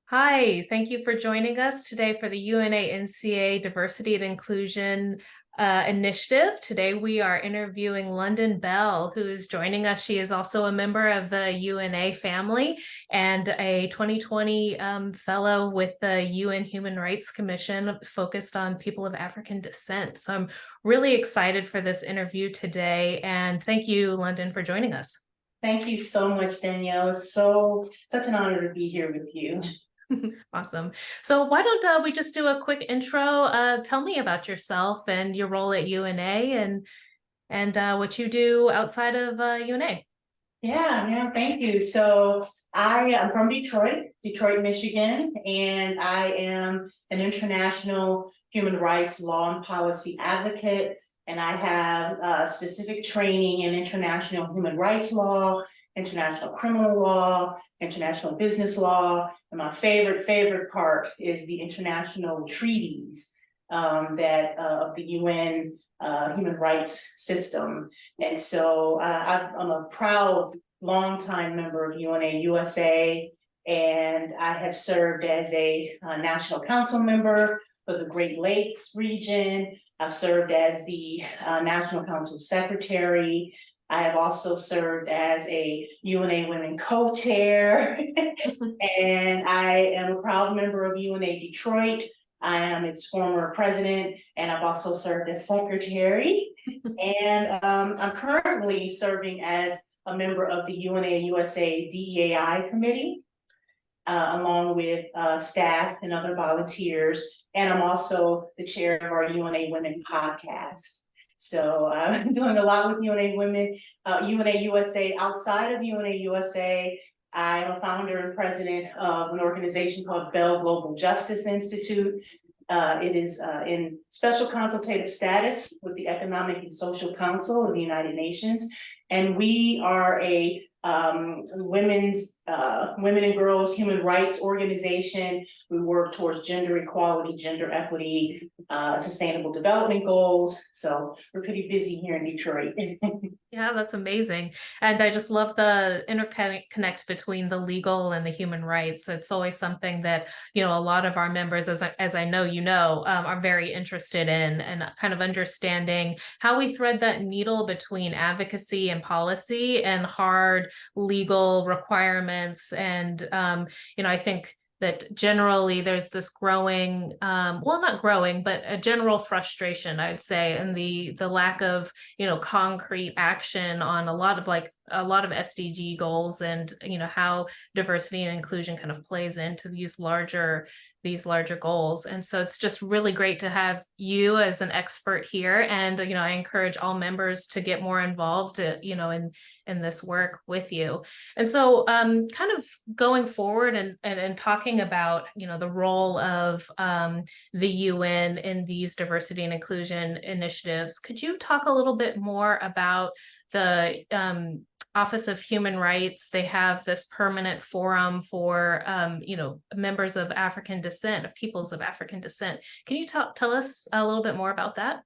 Hi, thank you for joining us today for the UNA-NCA Diversity and Inclusion Initiative. Today we are interviewing London Bell, who is joining us. She is also a member of the UNA family and a 2020 fellow with the UN Human Rights Commission focused on people of African descent. So I'm really excited for this interview today, and thank you, London, for joining us. Thank you so much, Danielle. It's such an honor to be here with you. Awesome. So why don't we just do a quick intro? Tell me about yourself and your role at UNA and what you do outside of UNA. Yeah, thank you. So I am from Detroit, Michigan, and I am an international human rights law and policy advocate. And I have specific training in international human rights law, international criminal law, international business law. And my favorite part is the international treaties that of the UN human rights system. And so I'm a proud longtime member of UNA USA, and I have served as a national council member for the Great Lakes region. I've served as the National Council Secretary. I have also served as a UNA Women co-chair, and I am a proud member of UNA Detroit. I am its former president, and I've also served as secretary. And I'm currently serving as a member of the UNA USA DEAI committee, along with staff and other volunteers. And I'm also the chair of our UNA Women podcast. So I'm doing a lot with UNA Women, UNA USA. Outside of UNA USA, I'm a founder and president of an organization called Bell Global Justice Institute. It is in special consultative status with the Economic and Social Council of the United Nations. And we are a women and girls human rights organization. We work towards gender equality, gender equity, sustainable development goals. So we're pretty busy here in Detroit. Yeah, that's amazing. And I just love the interconnect between the legal and the human rights. It's always something that, a lot of our members, as I know, are very interested in, and kind of understanding how we thread that needle between advocacy and policy and hard legal requirements. And, I think that generally there's this growing, well, not growing, but a general frustration, I'd say, and the lack of, concrete action on a lot of SDG goals, and, how diversity and inclusion kind of plays into these larger goals. And so it's just really great to have you as an expert here. And, I encourage all members to get more involved, in this work with you. And so kind of going forward and talking about, the role of the UN in these diversity and inclusion initiatives, could you talk a little bit more about the Office of Human Rights? They have this permanent forum for, members of African descent, of peoples of African descent. Can you tell us a little bit more about that?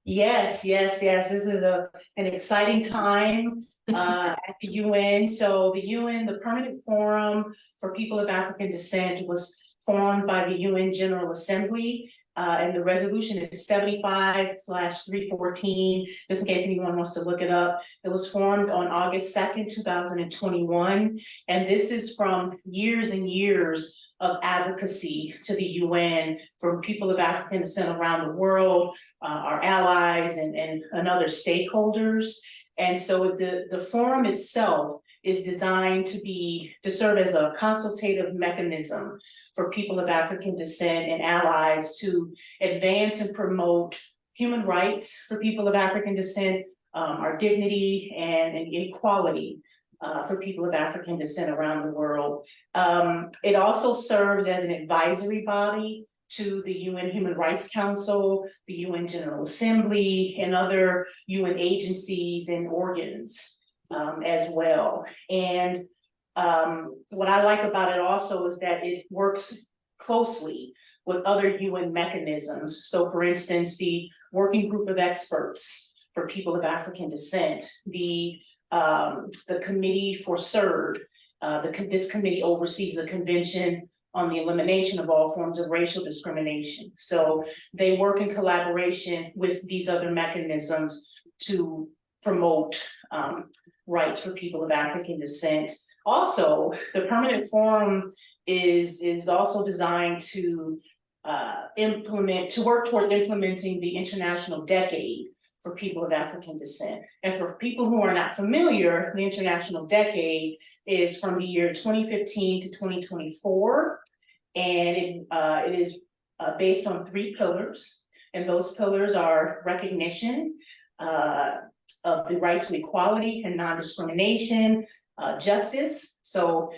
Yes. This is an exciting time at the UN. So the UN, the Permanent Forum for People of African Descent, was formed by the UN General Assembly. And the resolution is 75/314, just in case anyone wants to look it up. It was formed on August 2nd, 2021. And this is from years and years of advocacy to the UN for people of African descent around the world, our allies and other stakeholders. And so the forum itself is designed to serve as a consultative mechanism for people of African descent and allies to advance and promote human rights for people of African descent, our dignity and equality for people of African descent around the world. It also serves as an advisory body to the UN Human Rights Council, the UN General Assembly, and other UN agencies and organs as well. And what I like about it also is that it works closely with other UN mechanisms. So for instance, the Working Group of Experts for People of African Descent, the Committee for CERD, this committee oversees the Convention on the elimination of all forms of racial discrimination. So they work in collaboration with these other mechanisms to promote rights for people of African descent. Also, the permanent forum is also designed to work toward implementing the International Decade for people of African descent. And for people who are not familiar, the International Decade is from the year 2015 to 2024. And it is based on 3 pillars. And those pillars are recognition of the right to equality and non-discrimination, justice. So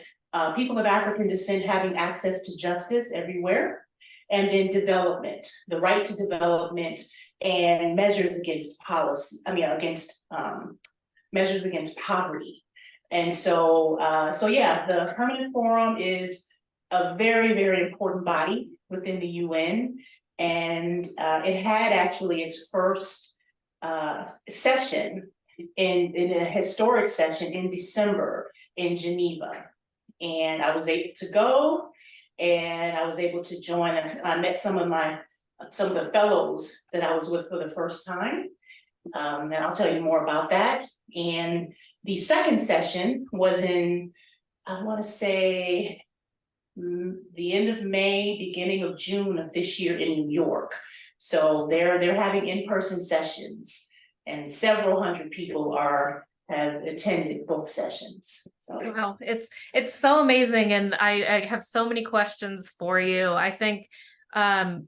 people of African descent having access to justice everywhere. And then development, the right to development and measures against measures against poverty. And so yeah, the Permanent Forum is a very, very important body within the UN. And it had actually its first session in a historic session in December in Geneva. And I was able to go, and I was able to join. I met some of the fellows that I was with for the first time. And I'll tell you more about that. And the second session was in, I want to say, the end of May, beginning of June of this year in New York. So they're having in-person sessions, and several hundred people have attended both sessions. So. Wow, it's so amazing, and I have so many questions for you. I think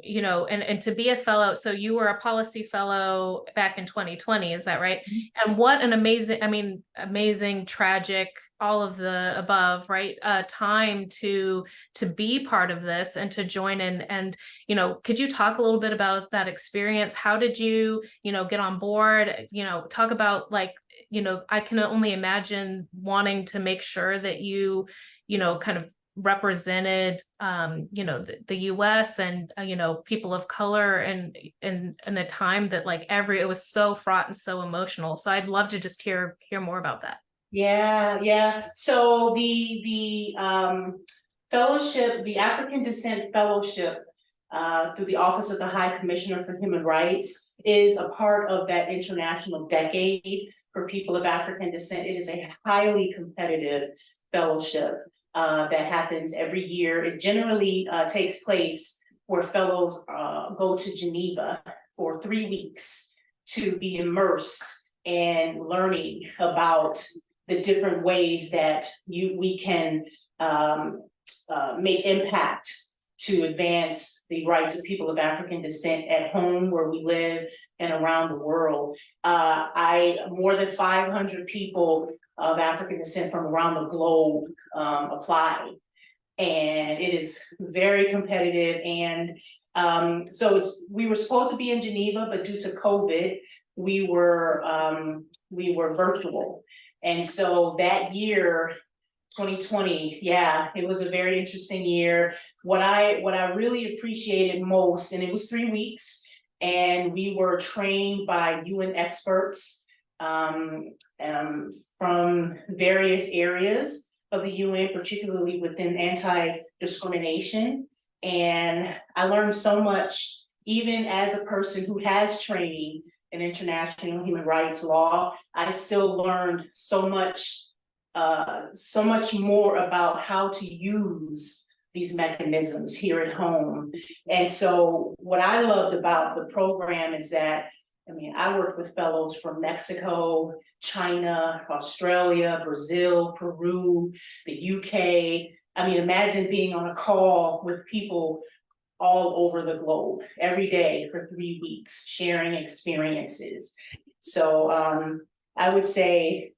you know, and to be a fellow, so you were a policy fellow back in 2020, is that right? Mm-hmm. And what an amazing, tragic, all of the above, right? Time to be part of this and to join in. And, you know, could you talk a little bit about that experience? How did you, get on board? Talk about, like, I can only imagine wanting to make sure that you kind of represented the US and people of color, and in a time that it was so fraught and so emotional. So I'd love to just hear more about that. Yeah. So the fellowship, the African Descent Fellowship, through the Office of the High Commissioner for Human Rights, is a part of that International Decade for people of African descent. It is a highly competitive fellowship that happens every year. It generally takes place where fellows go to Geneva for 3 weeks to be immersed in learning about the different ways that we can make impact to advance the rights of people of African descent at home, where we live, and around the world. More than 500 people of African descent from around the globe apply, and it is very competitive. And we were supposed to be in Geneva, but due to COVID, we were virtual. And so that year, 2020, yeah, it was a very interesting year. What I really appreciated most, and it was 3 weeks, and we were trained by UN experts from various areas of the UN, particularly within anti-discrimination. And I learned so much, even as a person who has training in international human rights law. I still learned so much more about how to use these mechanisms here at home. And so what I loved about the program is that, I worked with fellows from Mexico, China, Australia, Brazil, Peru, the UK. Imagine being on a call with people all over the globe every day for 3 weeks, sharing experiences. So I would say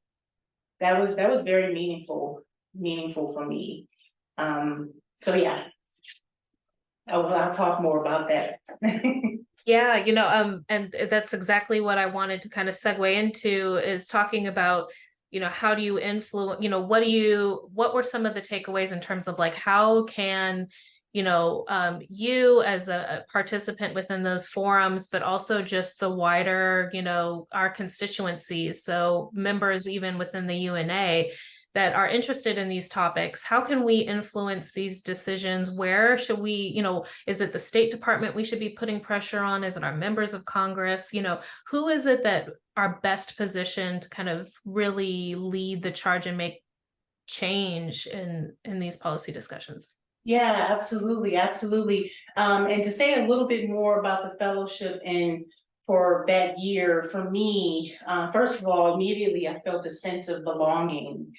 that was very meaningful for me. So yeah, I'll talk more about that. Yeah, and that's exactly what I wanted to kind of segue into, is talking about, how do you influence, what were some of the takeaways in terms of how can, you as a participant within those forums, but also just the wider, our constituencies, so members even within the UNA, that are interested in these topics, how can we influence these decisions? Where should we, is it the State Department we should be putting pressure on? Is it our members of Congress? Who is it that are best positioned to kind of really lead the charge and make change in these policy discussions? Yeah, absolutely, absolutely. And to say a little bit more about the fellowship and for that year, for me, first of all, immediately I felt a sense of belonging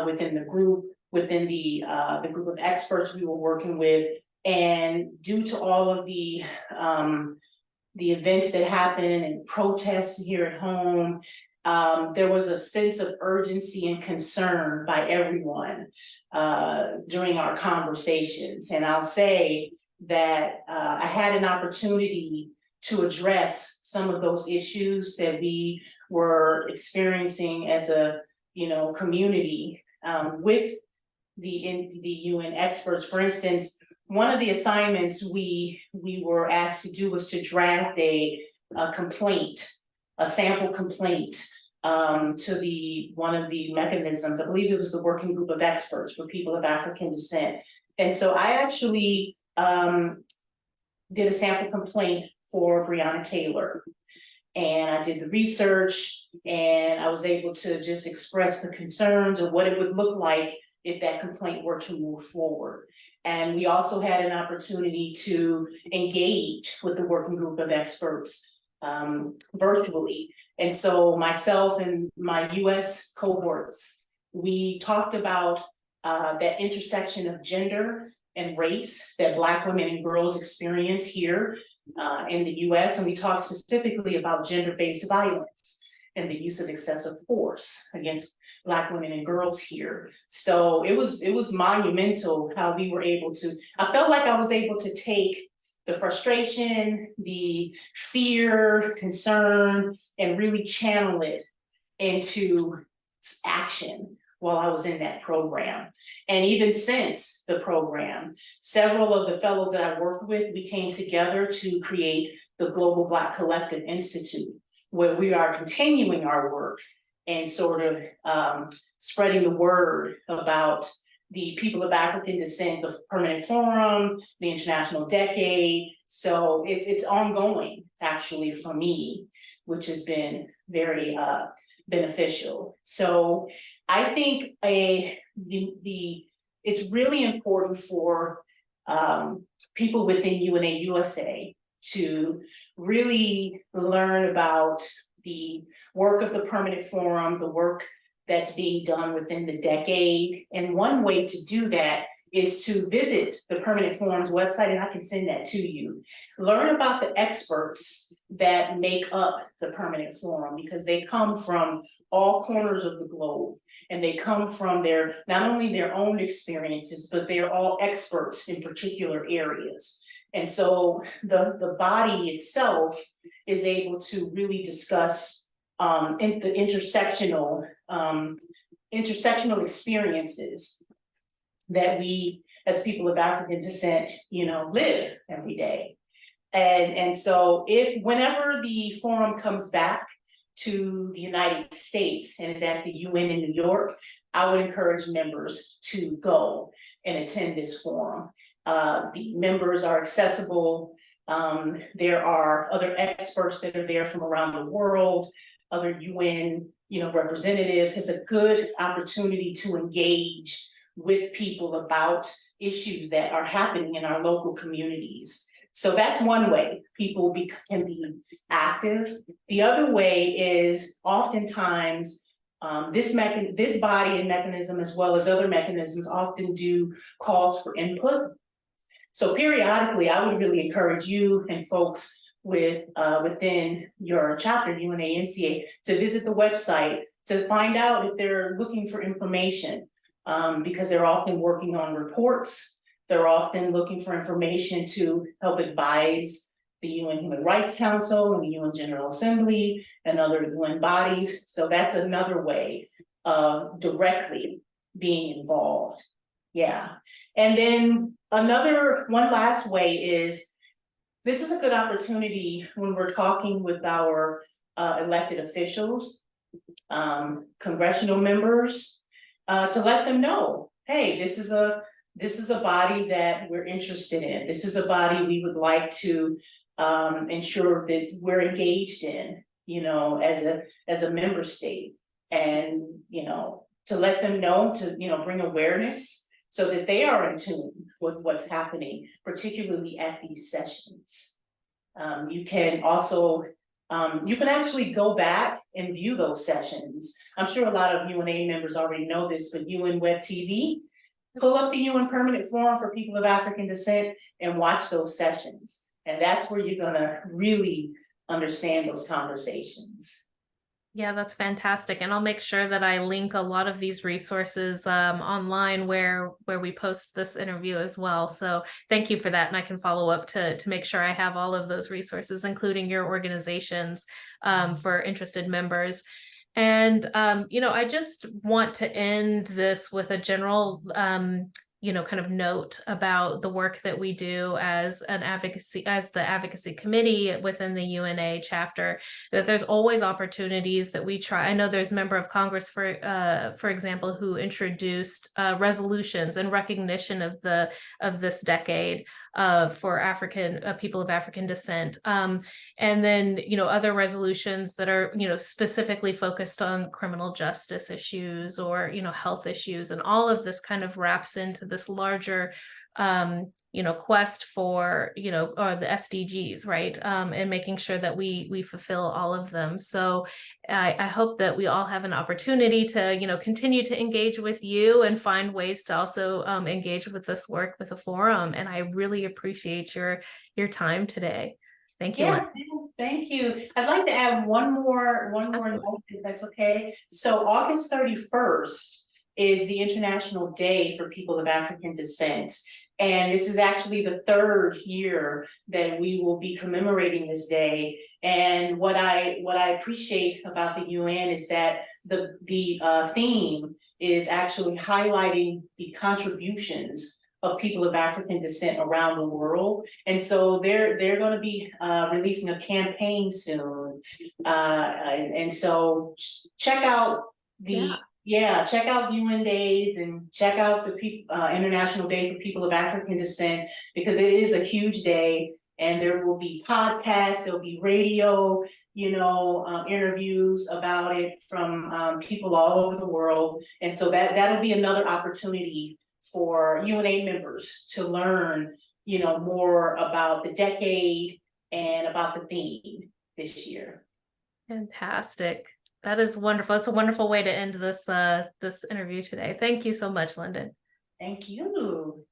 within the group, within the group of experts we were working with, and due to all of the events that happened and protests here at home, there was a sense of urgency and concern by everyone during our conversations. And I'll say that I had an opportunity to address some of those issues that we were experiencing as a community with the UN experts. For instance, one of the assignments we were asked to do was to draft a complaint, a sample complaint to one of the mechanisms. I believe it was the working group of experts for people of African descent. And so I actually did a sample complaint for Breonna Taylor. And I did the research, and I was able to just express the concerns of what it would look like if that complaint were to move forward. And we also had an opportunity to engage with the working group of experts virtually. And so myself and my US cohorts, we talked about that intersection of gender and race that Black women and girls experience here in the US. And we talked specifically about gender-based violence and the use of excessive force against Black women and girls here. So it was monumental how we were able to, I felt like I was able to take the frustration, the fear, concern, and really channel it into action while I was in that program. And even since the program, several of the fellows that I worked with, we came together to create the Global Black Collective Institute, where we are continuing our work and sort of spreading the word about the people of African descent, the Permanent Forum, the International Decade. So it's ongoing, actually, for me, which has been very beneficial. So I think it's really important for people within UNA USA to really learn about the work of the Permanent Forum, the work that's being done within the decade. And one way to do that is to visit the Permanent Forum's website, and I can send that to you. Learn about the experts that make up the Permanent Forum, because they come from all corners of the globe, and they come from not only their own experiences, but they're all experts in particular areas. And so the body itself is able to really discuss the intersectional experiences that we as people of African descent, live every day. And so whenever the forum comes back to the United States and is at the UN in New York, I would encourage members to go and attend this forum. The members are accessible. There are other experts that are there from around the world, other UN, representatives. It's a good opportunity to engage with people about issues that are happening in our local communities. So that's one way people can be active. The other way is oftentimes this body and mechanism, as well as other mechanisms, often do calls for input. So periodically, I would really encourage you and folks within your chapter, UNA-NCA, to visit the website to find out if they're looking for information, because they're often working on reports. They're often looking for information to help advise the UN Human Rights Council and the UN General Assembly and other UN bodies. So that's another way of directly being involved. Yeah. And then one last way is, this is a good opportunity when we're talking with our elected officials, congressional members, to let them know, hey, this is a body that we're interested in. This is a body we would like to ensure that we're engaged in, you know, as a member state. And, you know, to let them know, to, you know, bring awareness so that they are in tune with what's happening, particularly at these sessions. You can also, you can actually go back and view those sessions. I'm sure a lot of UNA members already know this, but UN Web TV, pull up the UN Permanent Forum for People of African Descent and watch those sessions. And that's where you're gonna really understand those conversations. Yeah, that's fantastic. And I'll make sure that I link a lot of these resources online where we post this interview as well. So thank you for that. And I can follow up to make sure I have all of those resources, including your organizations for interested members. And, you know, I just want to end this with a general you know, kind of note about the work that we do as the advocacy committee within the UNA chapter, that there's always opportunities that we try. I know there's a member of Congress, for example, who introduced resolutions in recognition of this decade for African people of African descent. And then, you know, other resolutions that are, you know, specifically focused on criminal justice issues or, you know, health issues, and all of this kind of wraps into this larger you know, quest for, you know, or the SDGs, right? And making sure that we fulfill all of them. So I hope that we all have an opportunity to, you know, continue to engage with you and find ways to also engage with this work with a forum. And I really appreciate your time today. Thank you, Yes, Lynn. yes, thank you. I'd like to add one more Absolutely. note, if that's okay. So August 31st is the International Day for People of African Descent. And this is actually the third year that we will be commemorating this day. And what I appreciate about the UN is that the theme is actually highlighting the contributions of people of African descent around the world. And so they're going to be releasing a campaign soon. And so check out check out UN Days and check out the International Day for People of African Descent, because it is a huge day. And there will be podcasts, there'll be radio, you know, interviews about it from people all over the world. And so that'll be another opportunity for UNA members to learn, you know, more about the decade and about the theme this year. Fantastic. That is wonderful. It's a wonderful way to end this this interview today. Thank you so much, Lyndon. Thank you.